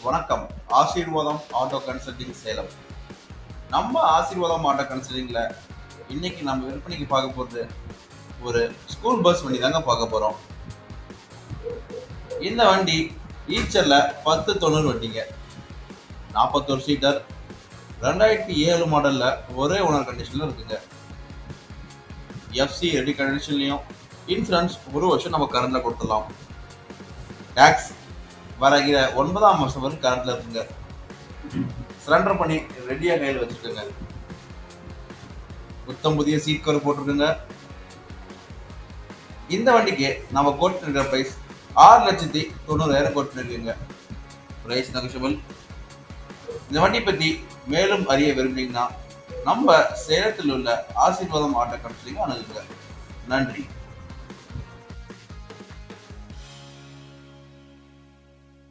வணக்கம். ஆசீர்வாதம் auto consulting Salem. நம்ம ஆசீர்வாதம் ஆட்டோ கன்சல்டிங்ல இன்னைக்கு நம்ம விற்பனைக்கு பார்க்க போகிறது ஒரு ஸ்கூல் பஸ் வண்டி தாங்க பார்க்க போகிறோம். இந்த வண்டி ஈச்சரில் 1090 வண்டிங்க, 41 சீட்டர், 2007 மாடலில் ஒரே ஓனர் கண்டிஷனில் இருக்குங்க. எஃப்சி ரெடி கண்டிஷன்லையும், இன்சூரன்ஸ் 1 வருஷம் நம்ம கரண்டில் கொடுத்துடலாம். டேக்ஸ் வரகிற 9ஆம் மாதம் வரைக்கும் கரண்ட்ல இருக்குங்க. சரண்டர் பண்ணி ரெடியாக கையில் வச்சுருக்குங்க. புத்தம் புதிய சீட் கவர் போட்டிருக்குங்க. இந்த வண்டிக்கு நம்ம கோட் பண்ணிருக்கிற பிரைஸ் 6,90,000 கோட் பண்ணிருக்குங்க. Price negotiable. இந்த வண்டி பற்றி மேலும் அறிய விரும்புனீங்கன்னா நம்ம சேலத்தில் உள்ள ஆசீர்வாதம் ஆட்டோ கன்சல்டிங் அணுகுங்க. நன்றி.